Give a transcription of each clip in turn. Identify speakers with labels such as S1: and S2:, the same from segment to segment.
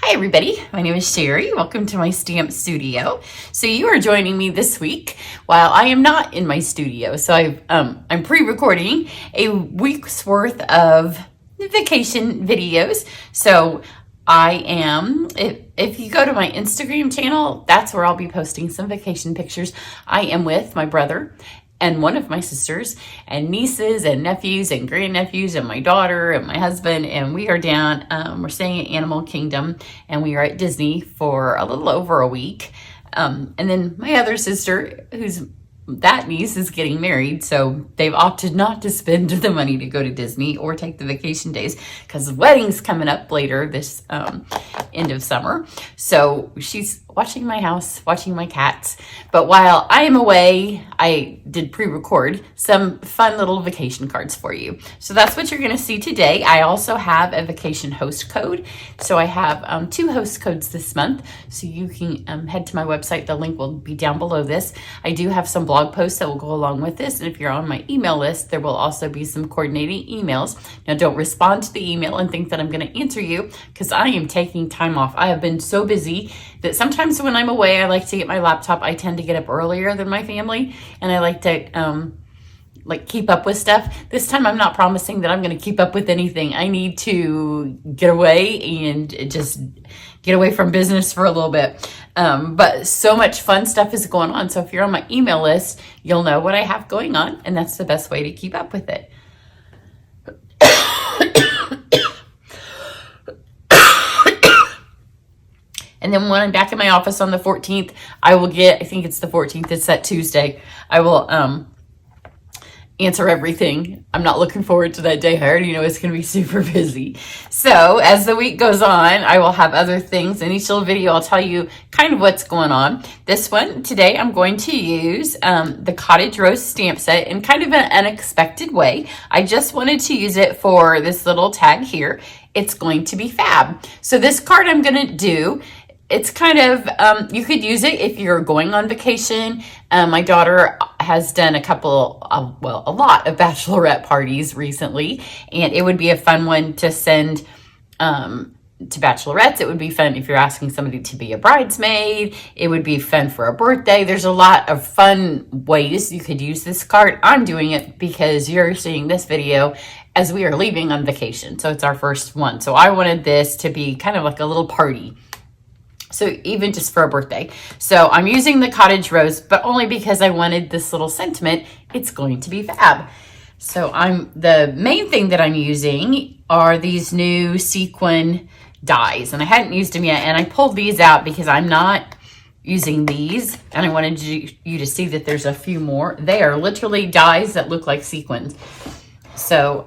S1: Hi everybody, my name is Cheri. Welcome to my stamp studio. So you are joining me this week while I am not in my studio. So I'm pre-recording a week's worth of vacation videos. So I am, if you go to my Instagram channel, that's where I'll be posting some vacation pictures. I am with my brother and one of my sisters and nieces and nephews and grandnephews and my daughter and my husband, and we are down, we're staying at Animal Kingdom, and we are at Disney for a little over a week. And then my other sister, that niece is getting married, so they've opted not to spend the money to go to Disney or take the vacation days because the wedding's coming up later this end of summer. So she's watching my house, watching my cats. But while I am away, I did pre-record some fun little vacation cards for you. So that's what you're going to see today. I also have a vacation host code. So I have 2 host codes this month. So you can head to my website. The link will be down below this. I do have some blog posts that will go along with this. And if you're on my email list, there will also be some coordinating emails. Now don't respond to the email and think that I'm going to answer you because I am taking time off. I have been so busy that sometimes when I'm away, I like to get my laptop. I tend to get up earlier than my family, and I like to keep up with stuff. This time I'm not promising that I'm going to keep up with anything. I need to get away and just get away from business for a little bit. But so much fun stuff is going on. So if you're on my email list, you'll know what I have going on, and that's the best way to keep up with it. And then when I'm back in my office on the 14th, I will I think it's the 14th, it's that Tuesday, I will answer everything. I'm not looking forward to that day. I already know it's going to be super busy. So as the week goes on, I will have other things. In each little video, I'll tell you kind of what's going on. This one, today, I'm going to use the Cottage Rose stamp set in kind of an unexpected way. I just wanted to use it for this little tag here. It's going to be fab. So this card I'm going to do, it's kind of, you could use it if you're going on vacation. My daughter has done a lot of bachelorette parties recently, and it would be a fun one to send to bachelorettes. It would be fun if you're asking somebody to be a bridesmaid. It would be fun for a birthday. There's a lot of fun ways you could use this card. I'm doing it because you're seeing this video as we are leaving on vacation. So it's our first one. So I wanted this to be kind of like a little party. So even just for a birthday. So I'm using the Cottage Rose, but only because I wanted this little sentiment. It's going to be fab. So the main thing that I'm using are these new sequin dies, and I hadn't used them yet. And I pulled these out because I'm not using these, and I wanted you to see that there's a few more. They are literally dies that look like sequins. So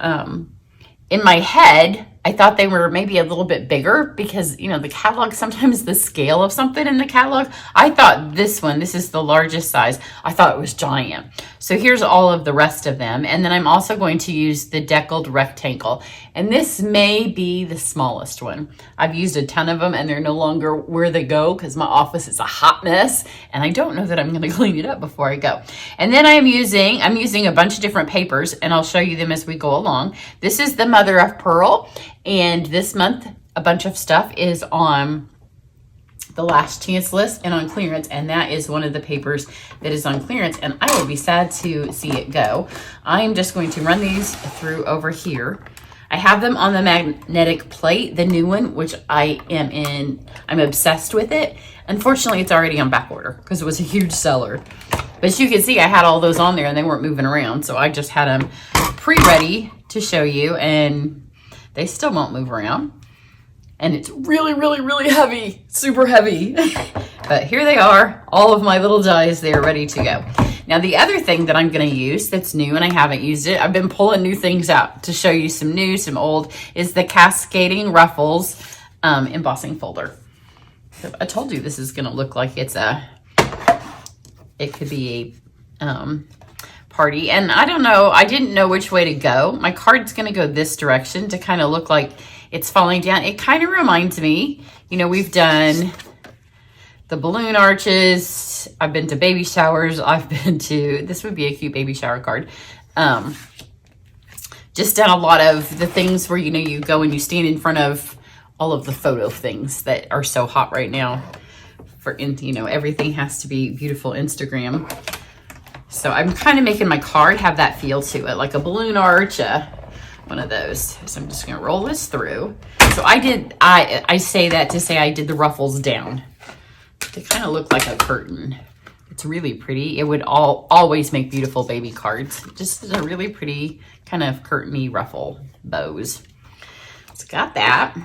S1: in my head, I thought they were maybe a little bit bigger because, you know, the catalog, sometimes the scale of something in the catalog, I thought this is the largest size. I thought it was giant. So here's all of the rest of them. And then I'm also going to use the deckled rectangle. And this may be the smallest one. I've used a ton of them and they're no longer where they go because my office is a hot mess. And I don't know that I'm going to clean it up before I go. And then I'm using a bunch of different papers, and I'll show you them as we go along. This is the Mother of Pearl. And this month, a bunch of stuff is on the last chance list and on clearance. And that is one of the papers that is on clearance. And I will be sad to see it go. I'm just going to run these through over here. I have them on the magnetic plate, the new one, which I'm obsessed with it. Unfortunately, it's already on back order because it was a huge seller. But as you can see, I had all those on there and they weren't moving around. So I just had them pre-ready to show you, and they still won't move around. And it's really, really, really heavy, super heavy. But here they are, all of my little dies, they're ready to go. Now the other thing that I'm gonna use that's new, and I haven't used it, I've been pulling new things out to show you some new, some old, is the Cascading Ruffles embossing folder. I told you this is gonna look like it could be a party. And I don't know, I didn't know which way to go. My card's gonna go this direction to kind of look like it's falling down. It kind of reminds me, you know, we've done the balloon arches. I've been to baby showers. This would be a cute baby shower card. Just done a lot of the things where, you know, you go and you stand in front of all of the photo things that are so hot right now. You know, everything has to be beautiful Instagram. So I'm kind of making my card have that feel to it, like a balloon arch, one of those. So I'm just gonna roll this through. So I say that to say I did the ruffles down. They kind of look like a curtain. It's really pretty. It would always make beautiful baby cards. Just a really pretty kind of curtain-y ruffle bows. So got that.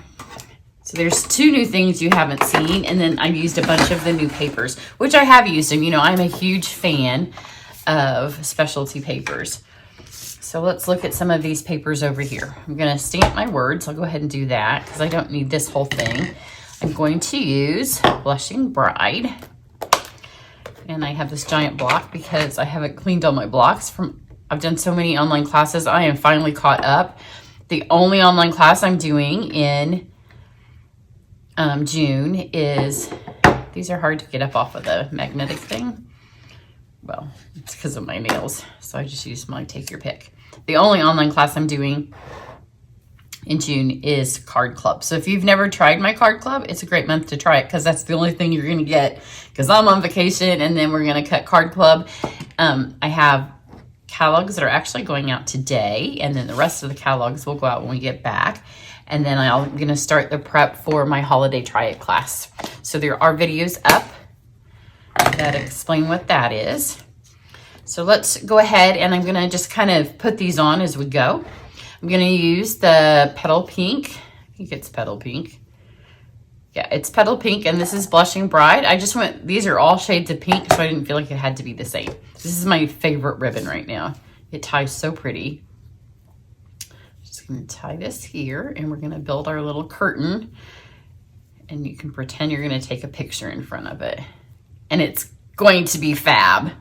S1: So there's 2 new things you haven't seen, and then I used a bunch of the new papers, which I have used them. You know, I'm a huge fan of specialty papers. So let's look at some of these papers over here. I'm gonna stamp my words. I'll go ahead and do that because I don't need this whole thing. I'm going to use Blushing Bride. And I have this giant block because I haven't cleaned all my blocks I've done so many online classes. I am finally caught up. The only online class I'm doing in June is, these are hard to get up off of the magnetic thing. Well, it's because of my nails. So I just use my take your pick. The only online class I'm doing in June is Card Club. So if you've never tried my Card Club, it's a great month to try it because that's the only thing you're going to get because I'm on vacation and then we're going to cut Card Club. I have catalogs that are actually going out today, and then the rest of the catalogs will go out when we get back. And then I'm going to start the prep for my holiday try it class. So there are videos up that explain what that is. So let's go ahead and I'm going to just kind of put these on as we go. I'm going to use the Petal Pink. I think it's Petal Pink. Yeah, it's Petal Pink, and this is Blushing Bride. These are all shades of pink, so I didn't feel like it had to be the same. This is my favorite ribbon right now. It ties so pretty. Just going to tie this here, and we're going to build our little curtain. And you can pretend you're going to take a picture in front of it. And it's going to be fab.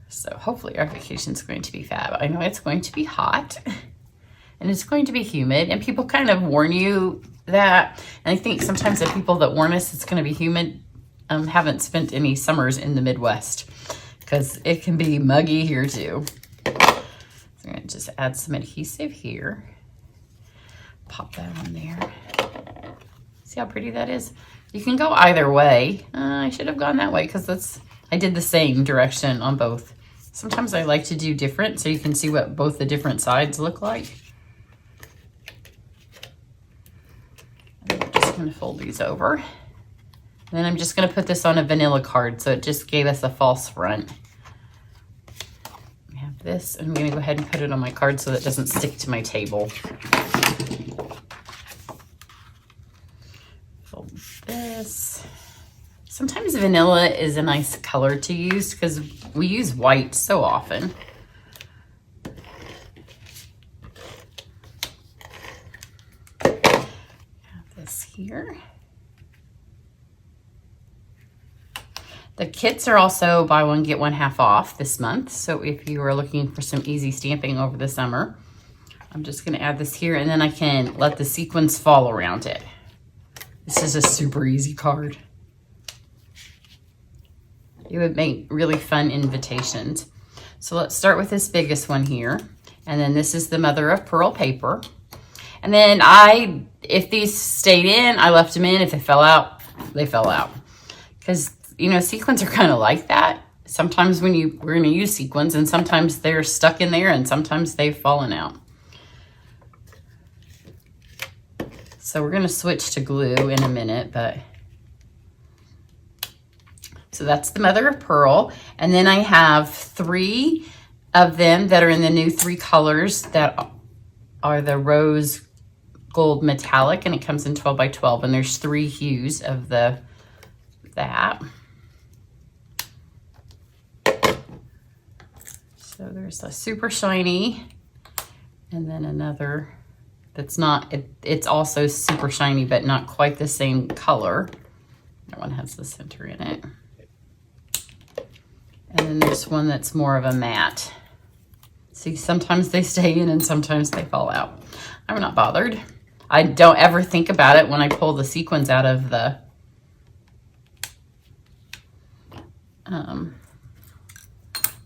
S1: So hopefully our vacation is going to be fab. I know it's going to be hot. And it's going to be humid, and people kind of warn you that. And I think sometimes the people that warn us it's going to be humid haven't spent any summers in the Midwest because it can be muggy here too. So I'm going to just add some adhesive here. Pop that on there. See how pretty that is? You can go either way. I should have gone that way because I did the same direction on both. Sometimes I like to do different so you can see what both the different sides look like. I'm just going to fold these over. And then I'm just going to put this on a vanilla card so it just gave us a false front. I have this, and I'm going to go ahead and put it on my card so that it doesn't stick to my table. Fold this. Sometimes vanilla is a nice color to use because we use white so often. Here. The kits are also buy one get one half off this month. So if you are looking for some easy stamping over the summer, I'm just going to add this here, and then I can let the sequins fall around it. This is a super easy card. It would make really fun invitations. So let's start with this biggest one here. And then this is the mother of pearl paper. And then if these stayed in, I left them in. If they fell out, they fell out. Because, you know, sequins are kind of like that. Sometimes we're going to use sequins, and sometimes they're stuck in there, and sometimes they've fallen out. So we're going to switch to glue in a minute, but... So that's the mother of pearl. And then I have 3 of them that are in the new 3 colors that are the rose gold metallic, and it comes in 12 by 12, and there's 3 hues of that. So there's a super shiny, and then another that's not, it's also super shiny, but not quite the same color. That one has the center in it. And then there's one that's more of a matte. See, sometimes they stay in and sometimes they fall out. I'm not bothered. I don't ever think about it when I pull the sequins out of the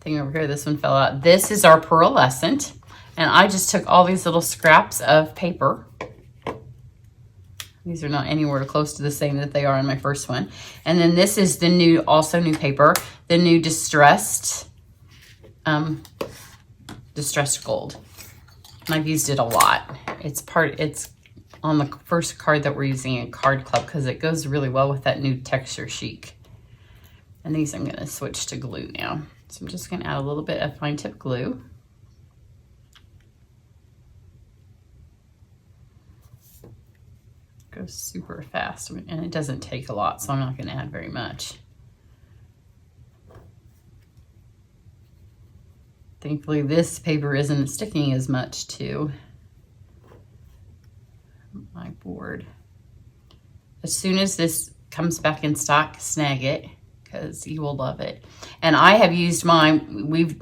S1: thing over here. This one fell out. This is our pearlescent, and I just took all these little scraps of paper These are not anywhere close to the same that they are in my first one. And then this is the new, also new paper, the new distressed gold. And I've used it a lot. It's on the first card that we're using in Card Club because it goes really well with that new texture chic. And these I'm gonna switch to glue now. So I'm just gonna add a little bit of fine tip glue. Goes super fast, and it doesn't take a lot, so I'm not going to add very much. Thankfully, this paper isn't sticking as much to my board. As soon as this comes back in stock, snag it, because you will love it. And I have used mine.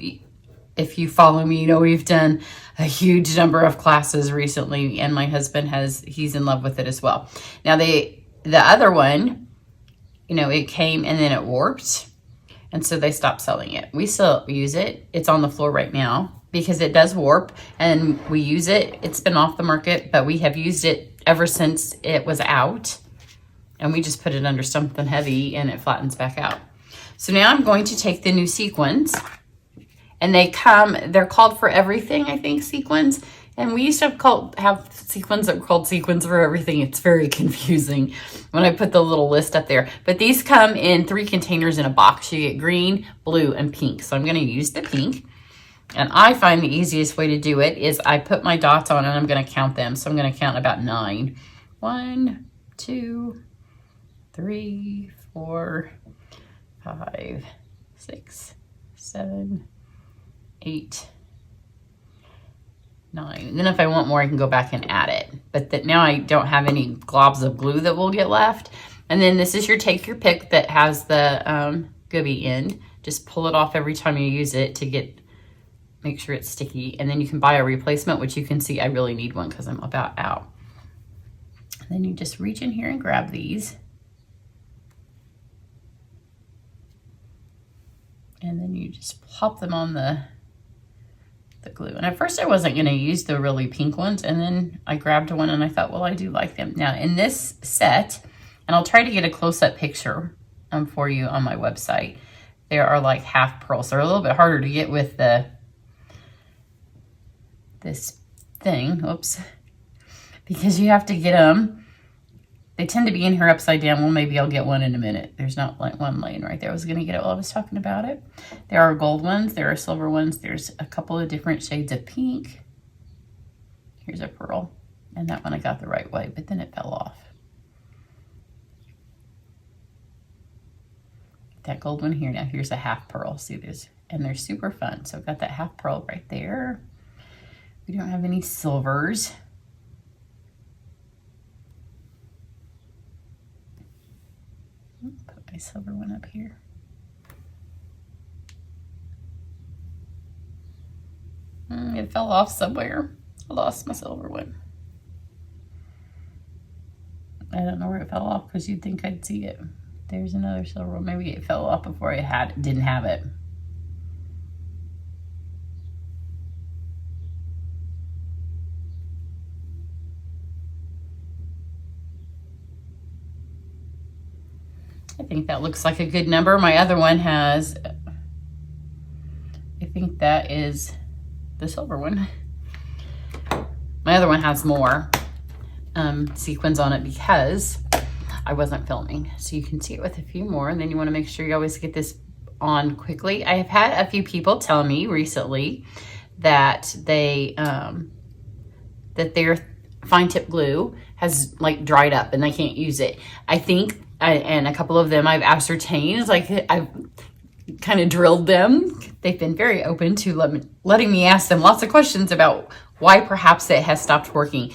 S1: If you follow me, you know we've done a huge number of classes recently, and my husband he's in love with it as well. Now the other one, you know, it came and then it warped, and so they stopped selling it. We still use it. It's on the floor right now because it does warp, and we use it. It's been off the market, but we have used it ever since it was out, and we just put it under something heavy and it flattens back out. So now I'm going to take the new sequins. And they're called for everything, I think, sequins. And we used to have sequins that were called sequins for everything. It's very confusing when I put the little list up there. But these come in 3 containers in a box. You get green, blue, and pink. So I'm going to use the pink. And I find the easiest way to do it is I put my dots on and I'm going to count them. So I'm going to count about 9. 1, 2, 3, 4, 5, 6, 7, 8, 9. And then if I want more, I can go back and add it. But now I don't have any globs of glue that will get left. And then this is your take your pick that has the goobie end. Just pull it off every time you use it to make sure it's sticky. And then you can buy a replacement, which you can see I really need one because I'm about out. And then you just reach in here and grab these. And then you just plop them on the glue. And at first I wasn't going to use the really pink ones, and then I grabbed one and I thought, well, I do like them. Now in this set, and I'll try to get a close-up picture for you on my website, there are like half pearls. They're a little bit harder to get with this thing, oops, because you have to get them. They tend to be in here upside down. Well, maybe I'll get one in a minute. There's not like one laying right there. I was going to get it while I was talking about it. There are gold ones. There are silver ones. There's a couple of different shades of pink. Here's a pearl. And that one I got the right way, but then it fell off. That gold one here. Now here's a half pearl. See this? And they're super fun. So I've got that half pearl right there. We don't have any silvers. Put my silver one up here. It fell off somewhere. I lost my silver one. I don't know where it fell off because you'd think I'd see it. There's another silver one. Maybe it fell off before I didn't have it. I think that looks like a good number. My other one has, I think that is the silver one. My other one has more sequins on it because I wasn't filming. So you can see it with a few more, and then you want to make sure you always get this on quickly. I have had a few people tell me recently that that their fine tip glue has like dried up and they can't use it. I think, and a couple of them I've ascertained, like I've kind of drilled them. They've been very open to letting me ask them lots of questions about why perhaps it has stopped working.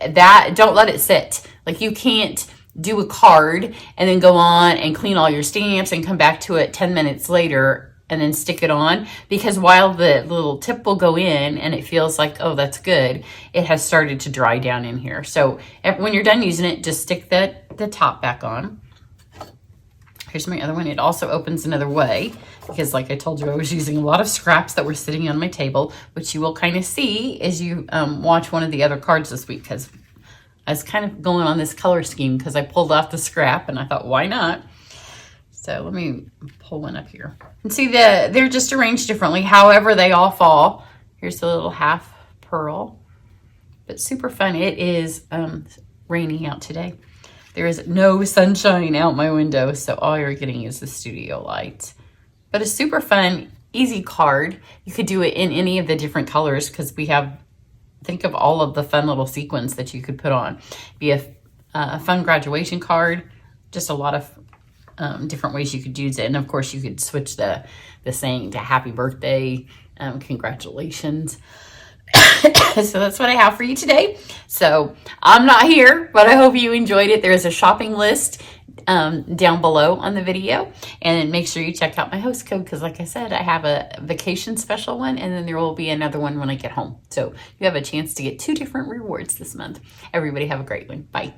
S1: Don't let it sit. Like you can't do a card and then go on and clean all your stamps and come back to it 10 minutes later and then stick it on, because while the little tip will go in and it feels like, oh, that's good, it has started to dry down in here. So when you're done using it, just stick the top back on. Here's my other one. It also opens another way because, like I told you, I was using a lot of scraps that were sitting on my table, which you will kind of see as you watch one of the other cards this week, because I was kind of going on this color scheme because I pulled off the scrap and I thought, why not? So let me pull one up here. And see, they're just arranged differently. However, they all fall. Here's a little half pearl. But super fun. It is raining out today. There is no sunshine out my window, so all you're getting is the studio light. But a super fun, easy card. You could do it in any of the different colors because we have, think of all of the fun little sequins that you could put on. Be a fun graduation card, just a lot of different ways you could use it. And of course you could switch the saying to happy birthday, congratulations. So that's what I have for you today. So I'm not here, but I hope you enjoyed it. There's a shopping list down below on the video, and make sure you check out my host code because like I said, I have a vacation special one, and then there will be another one when I get home. So you have a chance to get 2 different rewards this month. Everybody have a great one. Bye.